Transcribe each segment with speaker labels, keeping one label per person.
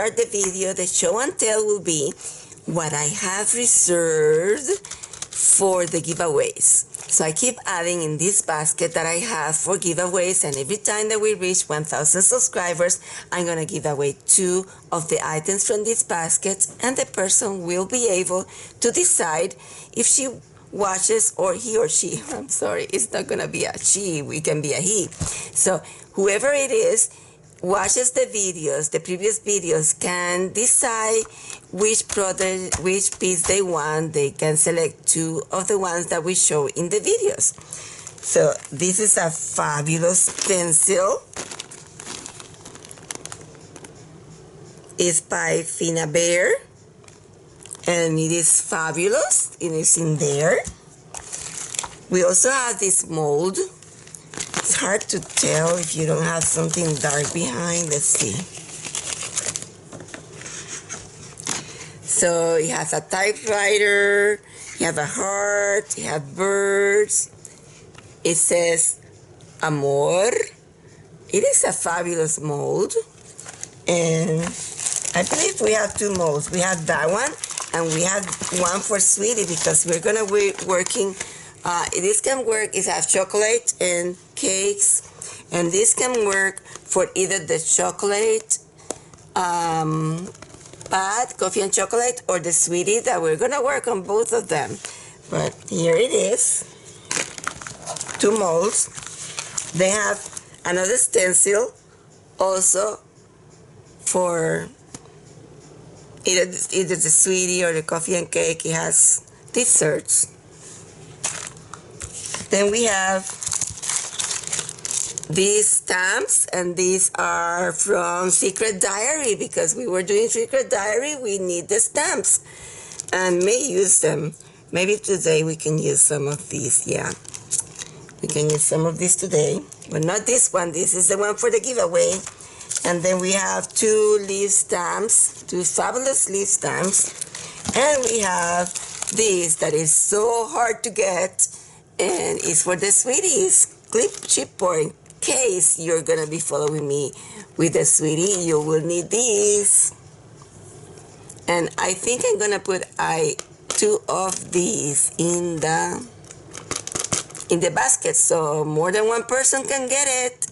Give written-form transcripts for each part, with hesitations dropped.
Speaker 1: start the video, the show and tell will be what I have reserved for the giveaways. So I keep adding in this basket that I have for giveaways, and every time that we reach 1,000 subscribers, I'm going to give away 2 of the items from this basket, and the person will be able to decide if she watches, or he or she, I'm sorry, it's not going to be a she, it can be a he. So whoever it is, watches the videos, the previous videos, can decide which product, which piece they want. They can select 2 of the ones that we show in the videos. So this is a fabulous stencil. It's by Fina Bear, and it is fabulous. It is in there. We also have this mold. It's hard to tell if you don't have something dark behind. Let's see. So it has a typewriter, you have a heart, you have birds. It says Amor. It is a fabulous mold. And I believe we have 2 molds. We have that one, and we have one for Sweetie, because we're gonna be working. This can work. It has chocolate and cakes, and this can work for either the chocolate pad, coffee and chocolate, or the Sweetie, that we're gonna work on both of them. But here it is, 2 molds. They have another stencil also for either the Sweetie or the coffee and cake. It has desserts. Then we have these stamps, and these are from Secret Diary, because we were doing Secret Diary. We need the stamps and may use them. Maybe today we can use some of these. Yeah, we can use some of these today, but not this one. This is the one for the giveaway. And then we have 2 leaf stamps, 2 fabulous leaf stamps. And we have this that is so hard to get, and it's for the Sweeties clip chipboard. In case you're gonna be following me with the Sweetie, you will need these. And I think I'm gonna put 2 of these in the basket, so more than one person can get it.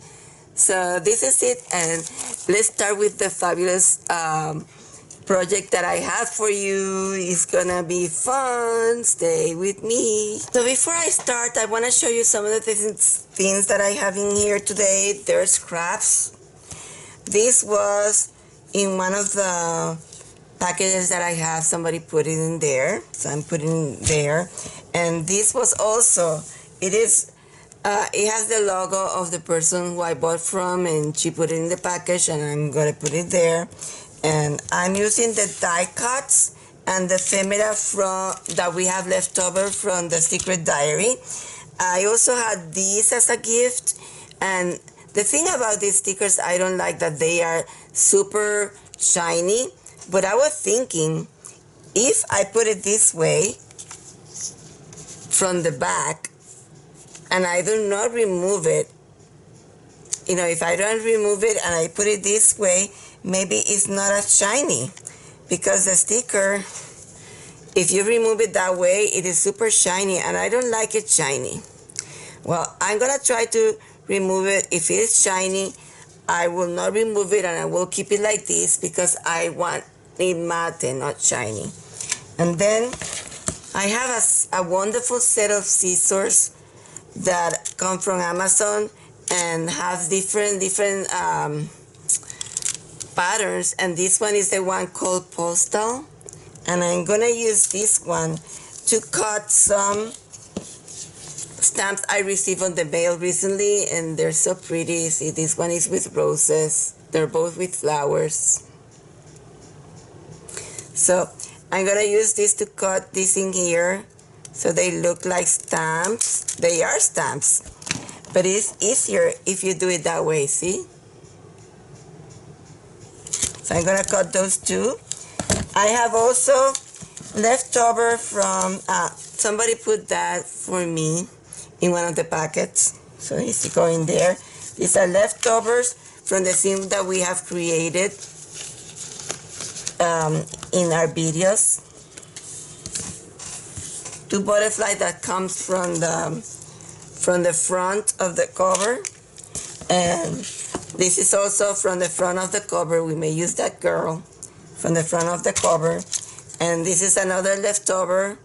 Speaker 1: So this is it, and let's start with the fabulous project that I have for you. It's gonna be fun. Stay with me. So before I start, I want to show you some of the things that I have in here today. They're scraps. This was in one of the packages that I have. Somebody put it in there, so I'm putting it there. And this was also, it has the logo of the person who I bought from, and she put it in the package, and I'm gonna put it there. And I'm using the die cuts and the ephemera that we have left over from the Secret Diary. I also had these as a gift, and the thing about these stickers, I don't like that they are super shiny, but I was thinking, if I put it this way from the back, and I do not remove it, if I don't remove it and I put it this way, maybe it's not as shiny, because the sticker, if you remove it that way, it is super shiny, and I don't like it shiny. Well, I'm gonna try to remove it. If it is shiny, I will not remove it, and I will keep it like this, because I want it matte and not shiny. And then I have a wonderful set of scissors that come from Amazon and have different patterns, and this one is the one called Postal, and I'm gonna use this one to cut some stamps I received on the mail recently, and they're so pretty. See, this one is with roses, they're both with flowers. So I'm gonna use this to cut this in here so they look like stamps. They are stamps, but it's easier if you do it that way, see? So I'm gonna cut those 2. I have also leftover from, somebody put that for me in one of the packets, so it's going there. These are leftovers from the theme that we have created. in our videos. Two butterfly that comes from the front of the cover, and this is also from the front of the cover. We may use that girl from the front of the cover, and this is another leftover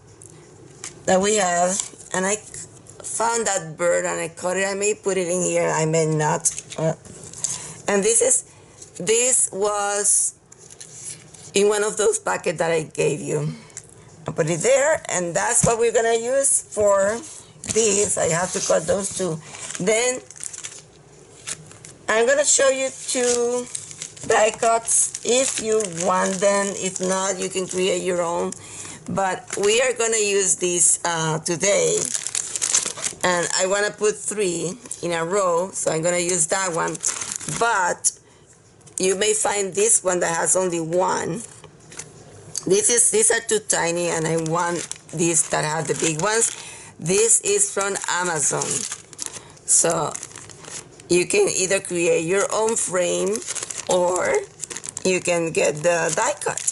Speaker 1: that we have, and I found that bird and I cut it. I may put it in here, I may not. And this was in one of those packets that I gave you. I put it there, and that's what we're gonna use for this. I have to cut those two. Then I'm gonna show you two die cuts if you want them. If not, you can create your own. But we are gonna use this today, and I wanna put 3 in a row, so I'm gonna use that one. But you may find this one that has only 1. These are too tiny, and I want these that have the big ones. This is from Amazon, so you can either create your own frame or you can get the die cut.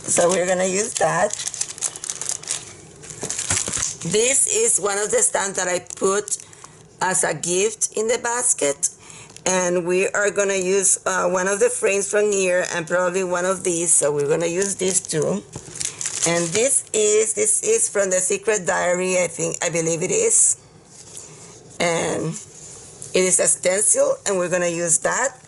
Speaker 1: So we're gonna use that. This is one of the stamps that I put as a gift in the basket, and we are gonna use one of the frames from here and probably one of these, so we're gonna use these two. And this is from the Secret Diary, I believe it is, and it is a stencil, and we're gonna use that.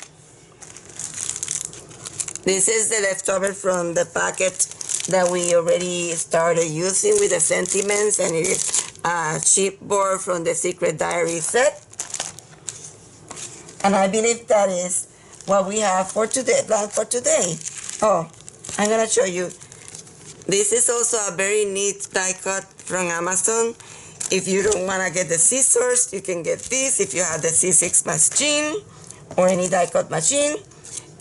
Speaker 1: This is the leftover from the packet that we already started using with the sentiments, and it is a chipboard from the Secret Diary set. And I believe that is what we have for today, Oh, I'm gonna show you. This is also a very neat die cut from Amazon. If you don't wanna get the scissors, you can get this if you have the C6 machine or any die cut machine.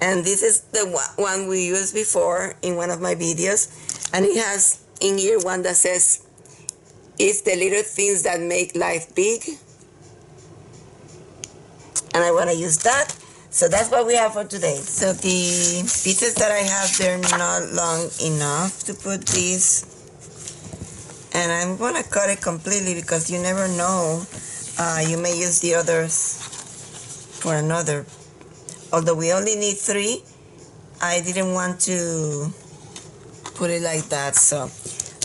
Speaker 1: And this is the one we used before in one of my videos. And it has in here one that says, "It's the little things that make life big." And I want to use that. So that's what we have for today. So the pieces that I have, they're not long enough to put these. And I'm going to cut it completely because you never know. You may use the others for another. Although we only need 3, I didn't want to put it like that. So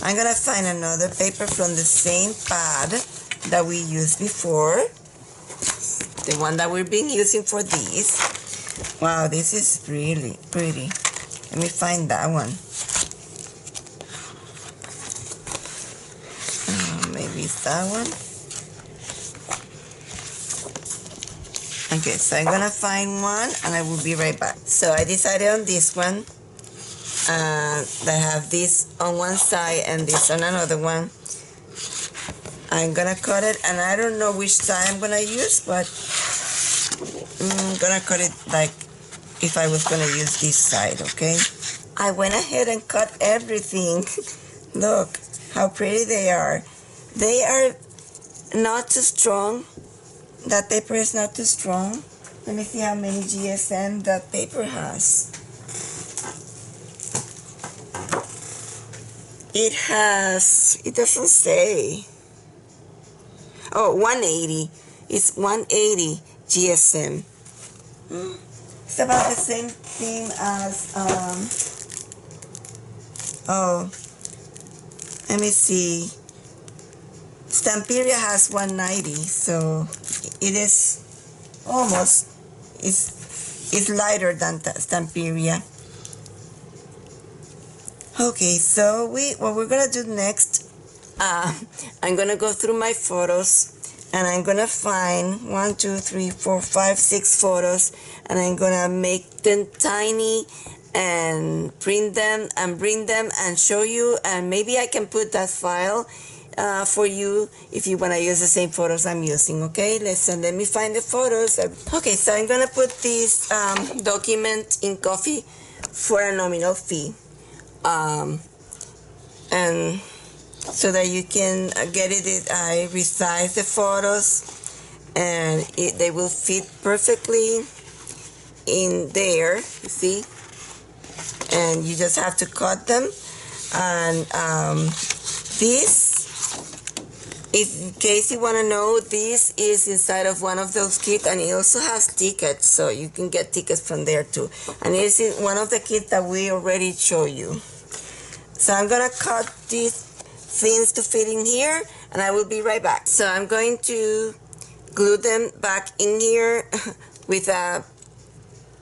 Speaker 1: I'm going to find another paper from the same pad that we used before. The one that we've been using for these. Wow, this is really pretty. Let me find that one. Maybe it's that one. Okay, so I'm gonna find one and I will be right back. So I decided on this one. That have this on one side and this on another one. I'm gonna cut it, and I don't know which side I'm gonna use, but I'm gonna cut it like if I was gonna use this side, okay? I went ahead and cut everything. Look how pretty they are. They are not too strong. That paper is not too strong. Let me see how many GSM that paper has. It doesn't say. Oh, 180. It's 180 GSM. It's about the same thing as, let me see. Stamperia has 190, so it is almost, it's lighter than Stamperia. Okay, so what we're gonna do next, I'm gonna go through my photos, and I'm gonna find 1, 2, 3, 4, 5, 6 photos, and I'm gonna make them tiny and print them and bring them and show you, and maybe I can put that file for you if you want to use the same photos I'm using. Okay, let me find the photos. Okay, so I'm gonna put this document in coffee for a nominal fee, and so that you can get it. I resize the photos, and they will fit perfectly in there. You see, and you just have to cut them. And this, in case you want to know, this is inside of one of those kits, and it also has tickets, so you can get tickets from there too. And it's in one of the kits that we already show you. So I'm gonna cut these things to fit in here, and I will be right back. So I'm going to glue them back in here with a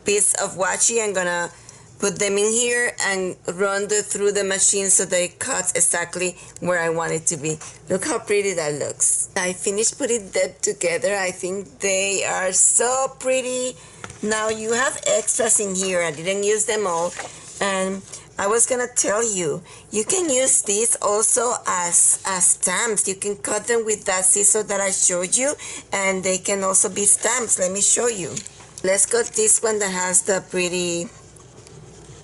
Speaker 1: piece of washi. I'm gonna put them in here and run through the machine so that it cuts exactly where I want it to be. Look how pretty that looks. I finished putting them together. I think they are so pretty. Now you have extras in here. I didn't use them all, and I was gonna tell you, you can use these also as stamps. You can cut them with that scissor that I showed you, and they can also be stamps. Let me show you. Let's cut this one that has the pretty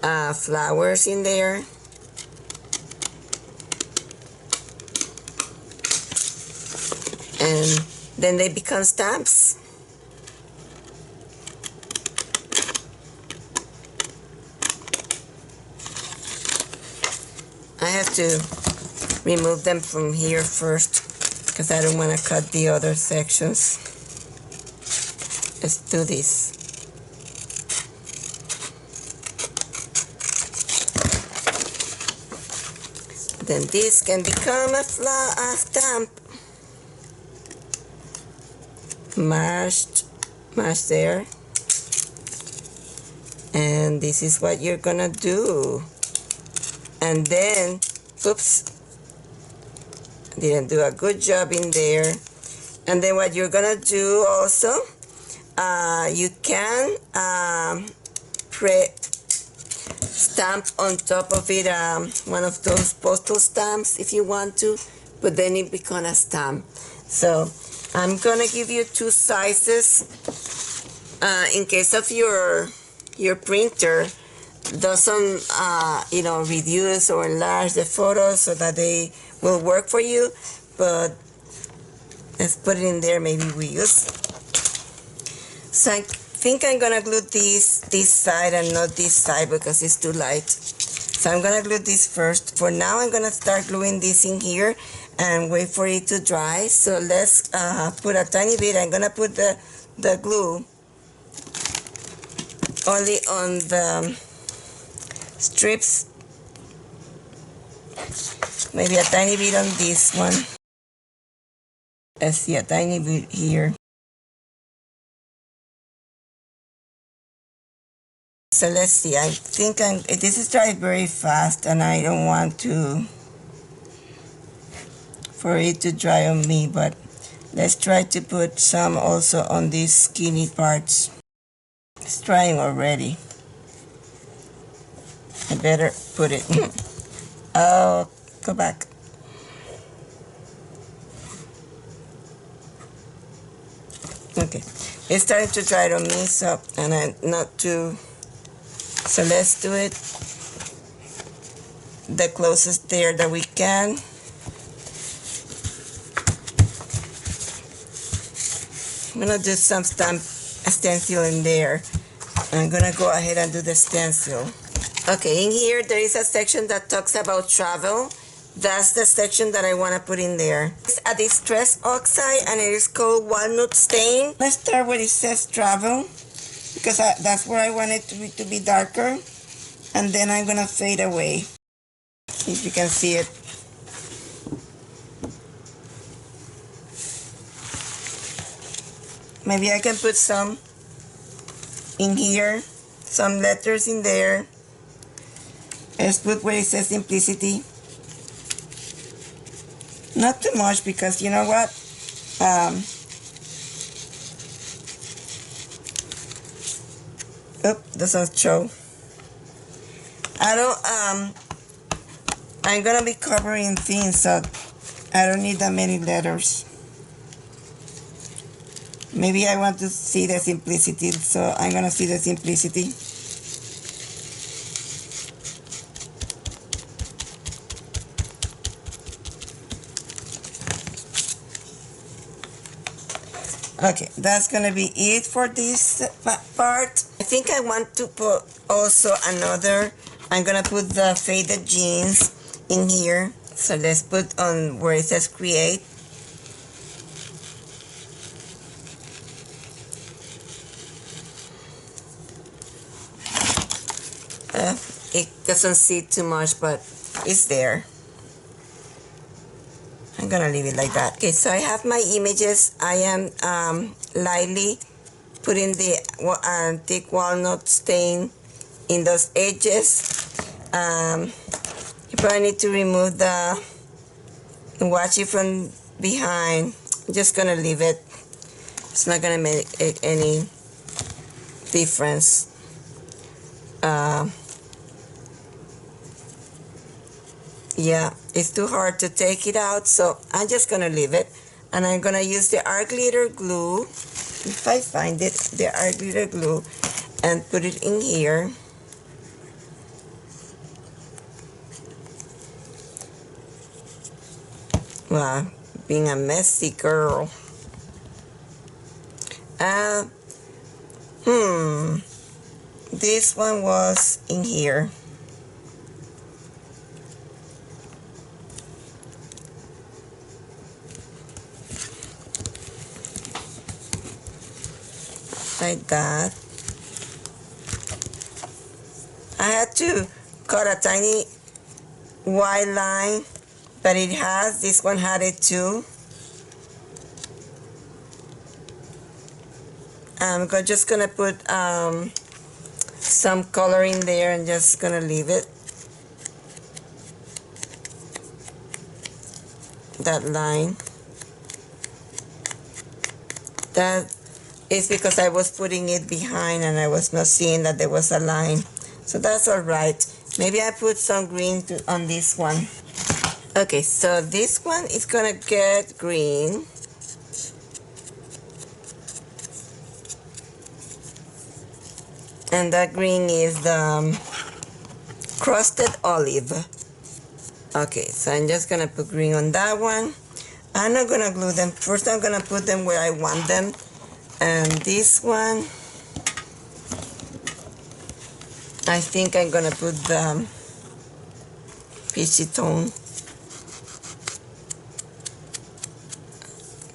Speaker 1: flowers in there. And then they become stamps. I have to remove them from here first because I don't want to cut the other sections. Let's do this. Then this can become a stamp. Mashed there. And this is what you're gonna do. And then, oops, didn't do a good job in there. And then what you're gonna do also, you can stamp on top of it one of those postal stamps if you want to, but then it becomes a stamp. So I'm gonna give you two sizes in case of your printer doesn't reduce or enlarge the photos so that they will work for you, but let's put it in there. Maybe we use. So I think I'm gonna glue this side and not this side because it's too light. So I'm gonna glue this first. For now, I'm gonna start gluing this in here and wait for it to dry. So let's put a tiny bit. I'm gonna put the glue only on the strips, maybe a tiny bit on this one. Let's see, a tiny bit here. So let's see, I think this is dried very fast and I don't want for it to dry on me, but let's try to put some also on these skinny parts. It's drying already. I better put it. Oh, go back. Okay, it's starting to dry on me, so, and I'm not too, so let's do it the closest there that we can. I'm gonna do some stencil in there. I'm gonna go ahead and do the stencil. Okay, in here there is a section that talks about travel. That's the section that I want to put in there. It's a distress oxide and it is called walnut stain. Let's start where it says travel because that's where I want it to be darker. And then I'm gonna fade away. If you can see it. Maybe I can put some in here, some letters in there. Let's put where it says simplicity. Not too much because you know what? Doesn't show. I'm gonna be covering things, so I don't need that many letters. Maybe I want to see the simplicity, so I'm gonna see the simplicity. Okay, that's gonna be it for this part. I think I want to put also another I'm gonna put the faded jeans in here. So let's put on where it says create. It doesn't see too much, but it's there. I'm gonna leave it like that. Okay, so I have my images. I am lightly putting the thick walnut stain in those edges. You probably need to remove the washi from behind. I'm just gonna leave it. It's not gonna make any difference. Yeah, it's too hard to take it out, so I'm just gonna leave it. And I'm gonna use the art glitter glue, if I find it, the art glitter glue, and put it in here. Wow, being a messy girl. This one was in here. Like that. I had to cut a tiny white line, but this one had it too. I'm just gonna put some color in there and just gonna leave it. That line. That is because I was putting it behind and I was not seeing that there was a line. So that's all right. Maybe I put some green on this one. Okay, so this one is gonna get green. And that green is the crusted olive. Okay, so I'm just gonna put green on that one. I'm not gonna glue them. First I'm gonna put them where I want them. And this one, I think I'm gonna put the peachy tone.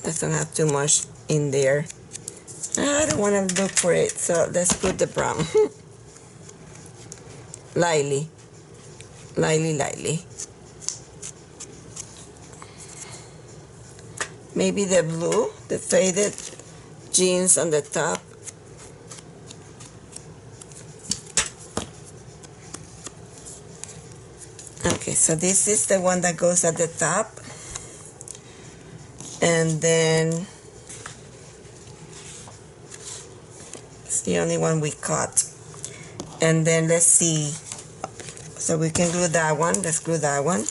Speaker 1: Doesn't have too much in there. I don't want to look for it, so let's put the brown. Lightly. Maybe the blue, the faded jeans on the top. Okay, so this is the one that goes at the top. And then it's the only one we cut. And then let's see. So we can glue that one. Let's glue that one.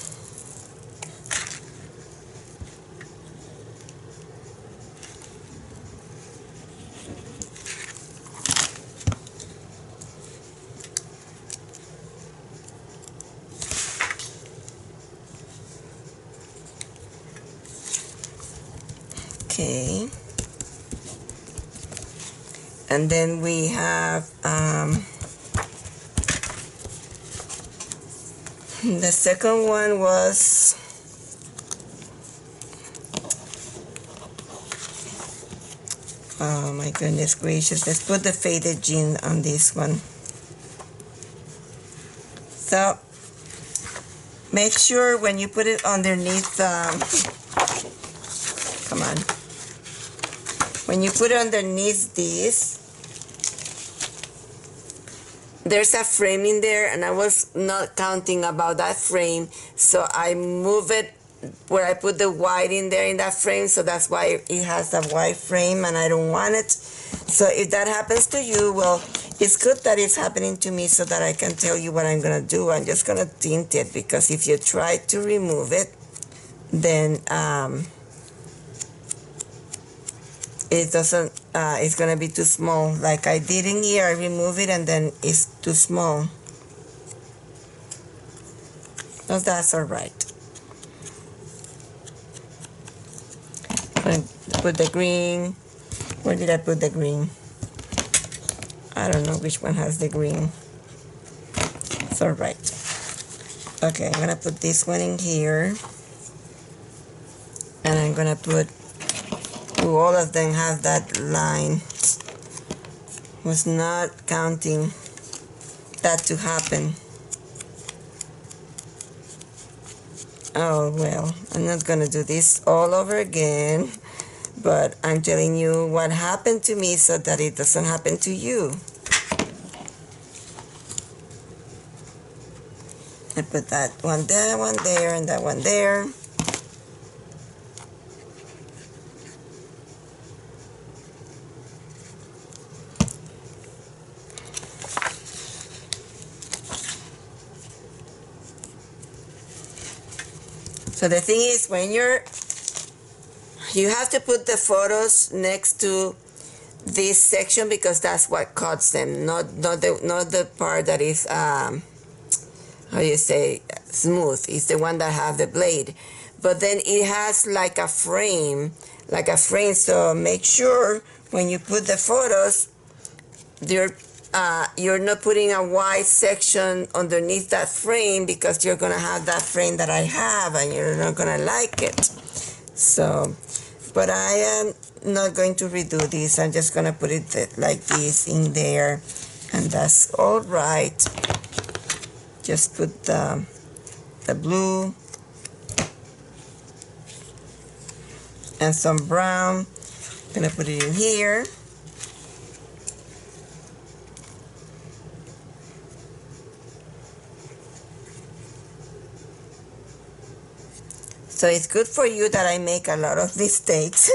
Speaker 1: Okay. And then we have the second one was oh my goodness gracious. Let's put the faded jean on this one. So make sure when you put it underneath come on. When you put it underneath this, there's a frame in there, and I was not counting about that frame, so I move it where I put the white in there in that frame, so that's why it has a white frame, and I don't want it. So if that happens to you, well, it's good that it's happening to me so that I can tell you what I'm gonna do. I'm just gonna tint it, because if you try to remove it, then it doesn't, it's gonna be too small. Like I did in here, I remove it and then it's too small. So that's all right. I put the green. Where did I put the green? I don't know which one has the green. It's all right. Okay, I'm gonna put this one in here, and I'm gonna put, ooh, all of them have that line. Was not counting that to happen. Oh well, I'm not gonna do this all over again, but I'm telling you what happened to me so that it doesn't happen to you. I put that one there, and that one there. So the thing is, when you have to put the photos next to this section because that's what cuts them, not the part that is how you say smooth. It's the one that have the blade, but then it has like a frame. So make sure when you put the photos, you're not putting a white section underneath that frame, because you're gonna have that frame that I have and you're not gonna like it. So, but I am not going to redo this. I'm just gonna put it like this in there, and that's all right. Just put the blue and some brown. Gonna put it in here. So it's good for you that I make a lot of mistakes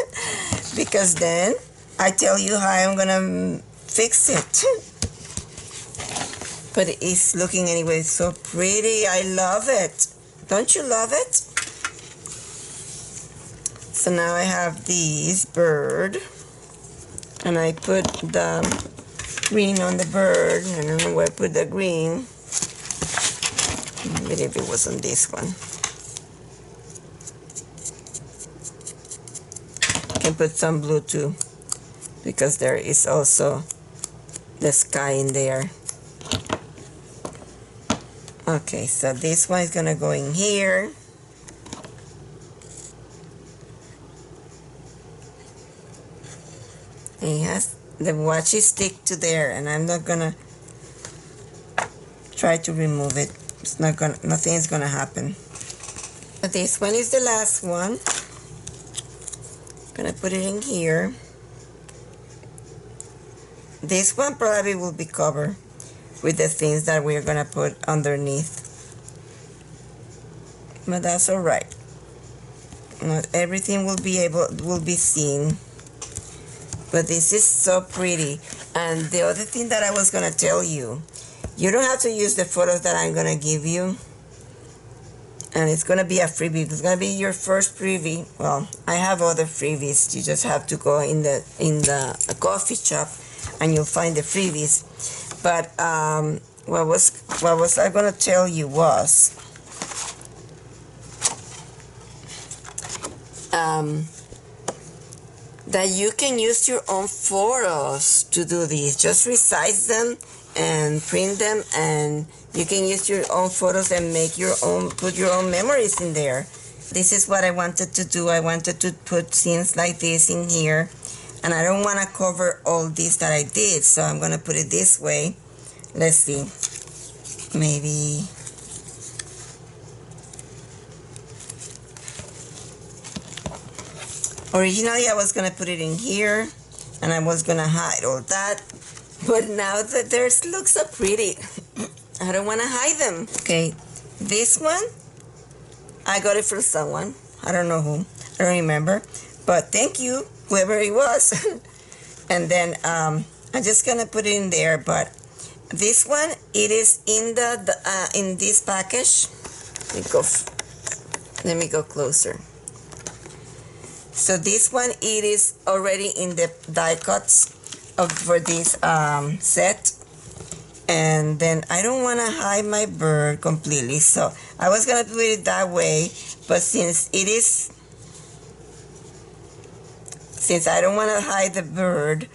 Speaker 1: because then I tell you how I'm gonna fix it. But it's looking anyway so pretty. I love it. Don't you love it? So now I have this bird, and I put the green on the bird. I don't know where I put the green. Maybe if it was on this one. Can put some blue too, because there is also the sky in there. Okay, so this one is gonna go in here. And it has the washi stick to there, and I'm not gonna try to remove it. It's not gonna, nothing is gonna happen. This one is the last one. Gonna put it in here. This one probably will be covered with the things that we're gonna put underneath, but that's all right. Not everything will be seen, but this is so pretty. And the other thing that I was gonna tell you, you don't have to use the photos that I'm gonna give you, and it's gonna be a freebie. It's gonna be your first freebie. Well, I have other freebies. You just have to go in the coffee shop, and you'll find the freebies. But what was I gonna tell you was that you can use your own photos to do this. Just resize them and print them, and you can use your own photos and make your own, put your own memories in there. This is what I wanted to do. I wanted to put scenes like this in here, and I don't want to cover all this that I did, so I'm going to put it this way. Let's see, maybe originally I was going to put it in here, and I was going to hide all that, but now that theirs look so pretty, I don't want to hide them. Okay, this one, I got it from someone. I don't know who. I don't remember. But thank you, whoever it was. And then I'm just going to put it in there. But this one, it is in in this package. Let me go closer. So this one, it is already in the die cuts for this set. And then I don't want to hide my bird completely, so I was gonna do it that way, but since I don't want to hide the bird,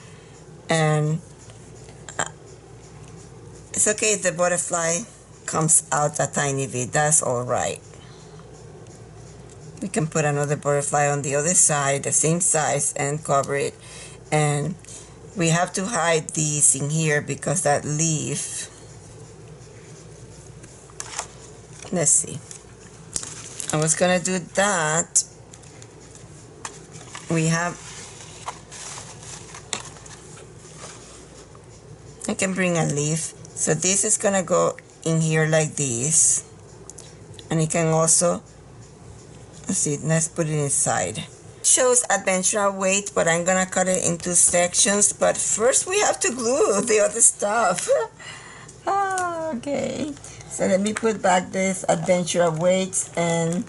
Speaker 1: and it's okay if the butterfly comes out a tiny bit. That's all right. We can put another butterfly on the other side, the same size, and cover it. And we have to hide these in here because that leaf, let's see, I was gonna do that. We have, I can bring a leaf. So this is gonna go in here like this. And it can also, let's see, let's put it inside. Shows adventure weight, but I'm gonna cut it into sections. But first we have to glue the other stuff. Okay. So let me put back this adventure weights, and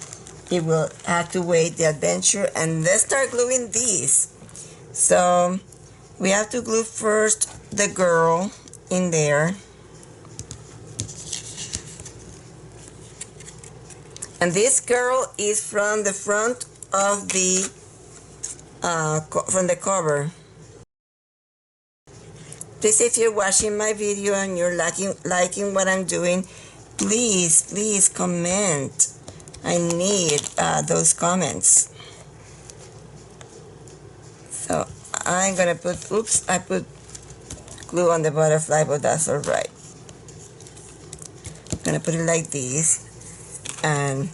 Speaker 1: it will have to weight the adventure, and let's start gluing these. So we have to glue first the girl in there. And this girl is from the front of the from the cover. Please, if you're watching my video and you're liking what I'm doing, please comment. I need those comments. So I'm gonna put, oops, I put glue on the butterfly, but that's all right. I'm gonna put it like this, and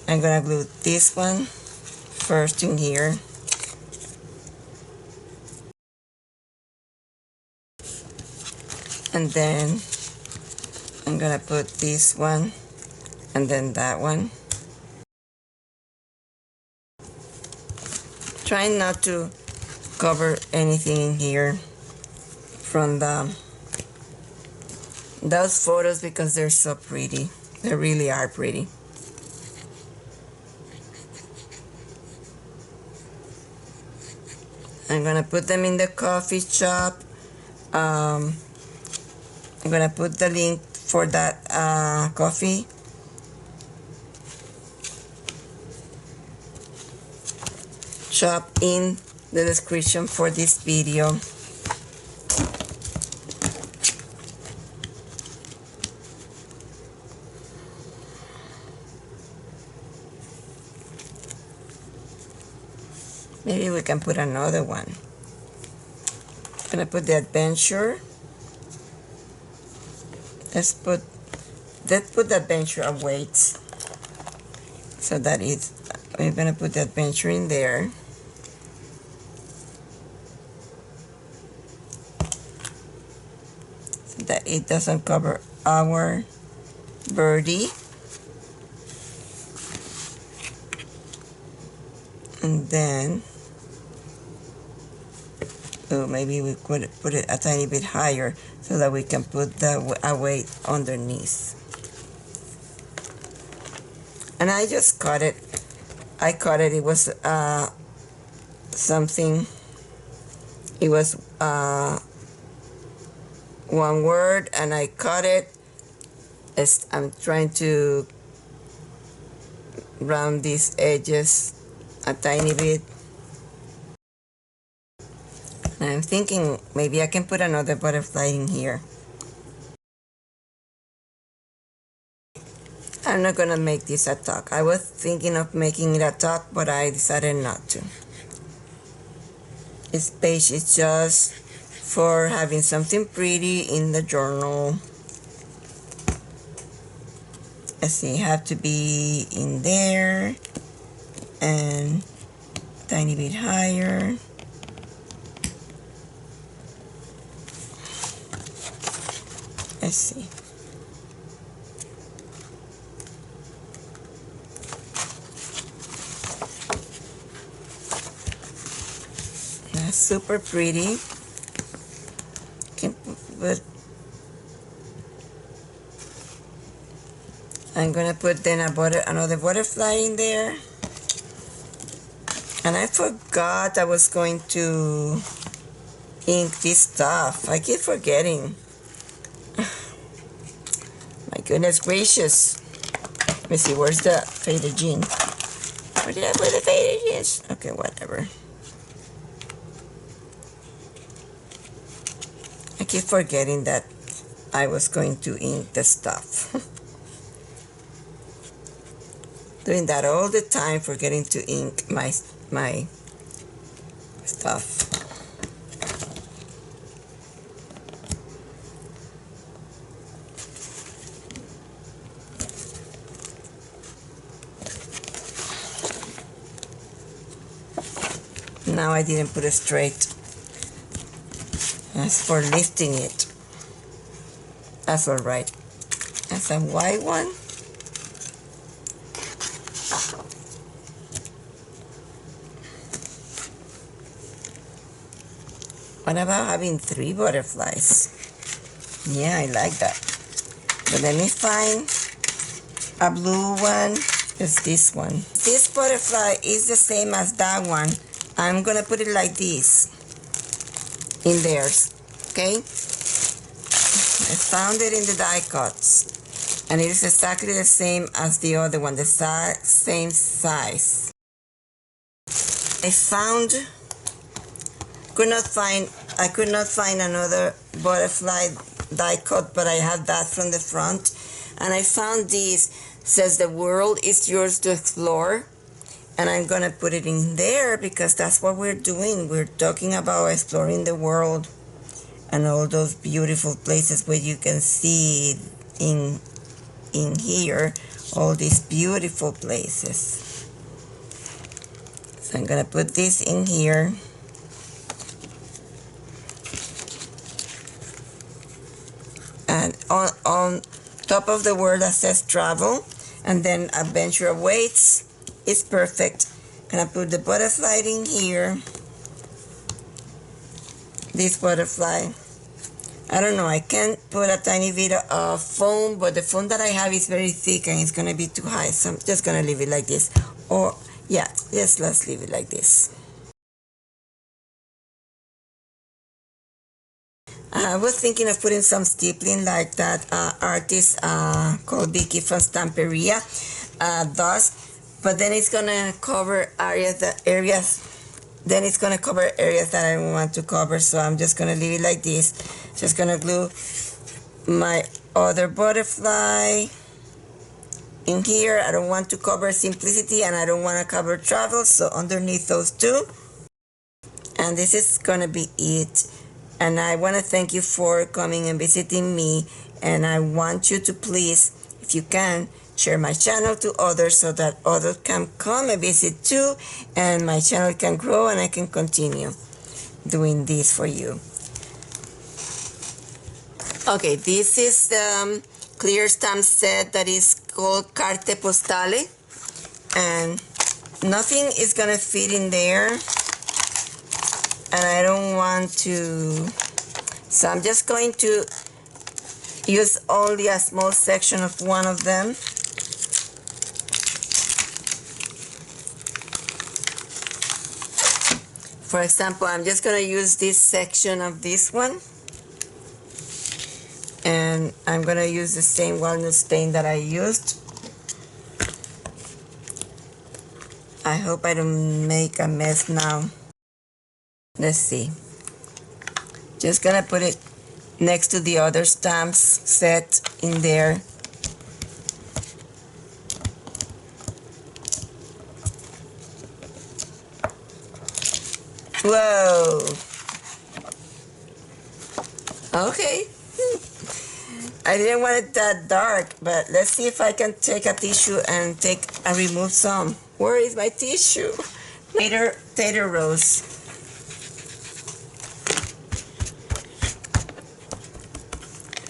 Speaker 1: I'm gonna glue this one first in here. And then I'm gonna put this one, and then that one. Try not to cover anything in here from those photos because they're so pretty. They really are pretty. I'm gonna put them in the coffee shop. I'm gonna put the link for that coffee shop in the description for this video. Maybe we can put another one. I'm gonna put the adventure. Let's put the adventure of weights. So that is, we're gonna put the adventure in there. So that it doesn't cover our birdie. And then, oh, maybe we could put it a tiny bit higher so that we can put the weight underneath. And I just cut it. I cut it. It was something. It was one word, and I cut it. I'm trying to round these edges a tiny bit. And I'm thinking maybe I can put another butterfly in here. I'm not gonna make this a tuck. I was thinking of making it a tuck, but I decided not to. This page is just for having something pretty in the journal. Let's see, have to be in there and a tiny bit higher. Let's see. That's super pretty. Can put, I'm gonna put then another butterfly in there. And I forgot I was going to ink this stuff. I keep forgetting. My goodness gracious. Let me see, where's the faded jean? Where did I put the faded jeans? Okay, whatever. I keep forgetting that I was going to ink the stuff. Doing that all the time, forgetting to ink my stuff. Now I didn't put it straight. As for lifting it, that's all right. That's a white one. What about having 3 butterflies? Yeah, I like that. But let me find a blue one. It's this one. This butterfly is the same as that one. I'm gonna put it like this in theirs, okay? I found it in the die cuts, and it is exactly the same as the other one, the same size. I could not find another butterfly die cut, but I have that from the front, and I found this. Says the world is yours to explore, and I'm gonna put it in there because that's what we're doing. We're talking about exploring the world and all those beautiful places where you can see in here all these beautiful places. So I'm gonna put this in here. And on top of the word that says travel, and then adventure awaits, is perfect. Gonna put the butterfly in here. This butterfly. I don't know, I can't put a tiny bit of foam, but the foam that I have is very thick and it's gonna be too high, so I'm just gonna leave it like this. Or, yeah, yes, let's leave it like this. I was thinking of putting some stippling like that artist called Vicky from Stamperia does, but then it's gonna cover areas that I don't want to cover, so I'm just gonna leave it like this. Just gonna glue my other butterfly in here. I don't want to cover simplicity and I don't want to cover travel, so underneath those two. And this is gonna be it. And I want to thank you for coming and visiting me, and I want you to please, if you can, share my channel to others so that others can come and visit too, and my channel can grow and I can continue doing this for you. Okay, this is the clear stamp set that is called Carte Postale, and nothing is gonna fit in there, and I don't want to, so I'm just going to use only a small section of one of them. For example, I'm just gonna use this section of this one, and I'm gonna use the same walnut stain that I used. I hope I don't make a mess now. Let's see. Just gonna put it next to the other stamps set in there. Whoa. Okay. I didn't want it that dark, but let's see if I can take a tissue and remove some. Where is my tissue? Tater rose.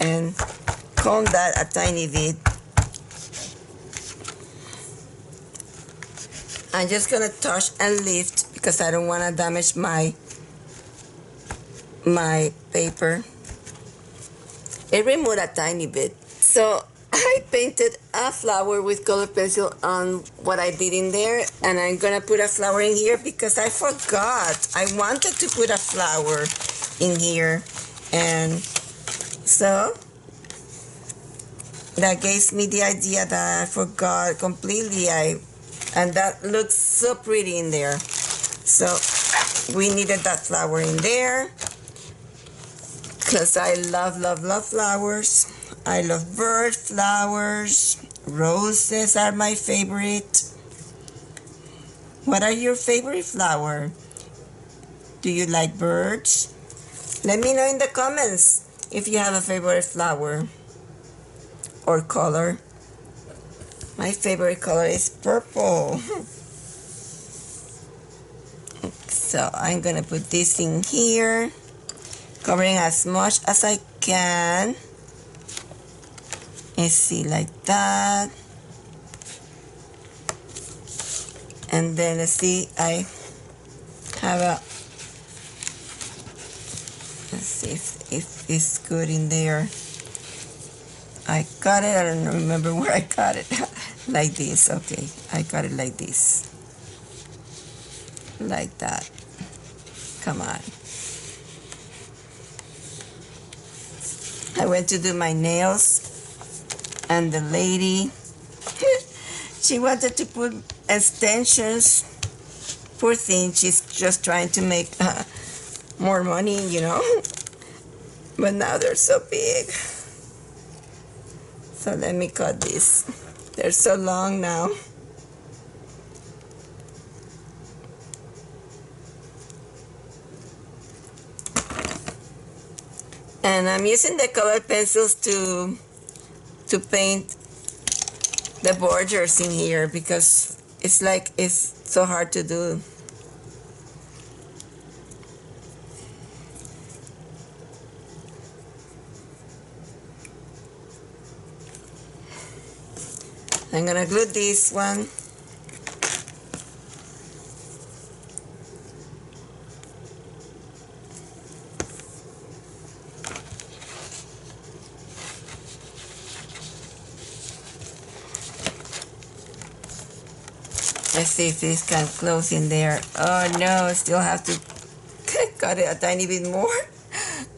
Speaker 1: And comb that a tiny bit. I'm just gonna touch and lift because I don't want to damage my paper. It removed a tiny bit. So I painted a flower with color pencil on what I did in there, and I'm gonna put a flower in here because I forgot. I wanted to put a flower in here, and so that gave me the idea that I forgot completely. And that looks so pretty in there. So we needed that flower in there because I love flowers. I love bird flowers. Roses are my favorite. What are your favorite flower? Do you like birds? Let me know in the comments if you have a favorite flower or color. My favorite color is purple. So I'm gonna put this in here, covering as much as I can. You see, like that. And then let's see, I have a, let's see if it's good in there. I got it, I don't remember where I got it. Like this, okay. I got it like this. Like that. Come on. I went to do my nails, and the lady, she wanted to put extensions. Poor thing, she's just trying to make more money, you know. But now they're so big. So let me cut this. They're so long now. And I'm using the colored pencils to paint the borders in here because it's like it's so hard to do. I'm gonna glue this one. Let's see if this can close in there. Oh no, I still have to cut it a tiny bit more.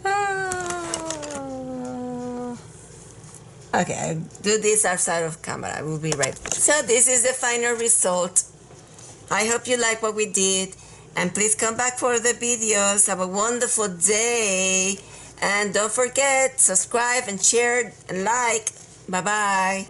Speaker 1: Oh. Okay, I'll do this outside of camera. I will be right back. So this is the final result. I hope you like what we did. And please come back for the videos. Have a wonderful day. And don't forget, subscribe and share and like. Bye-bye.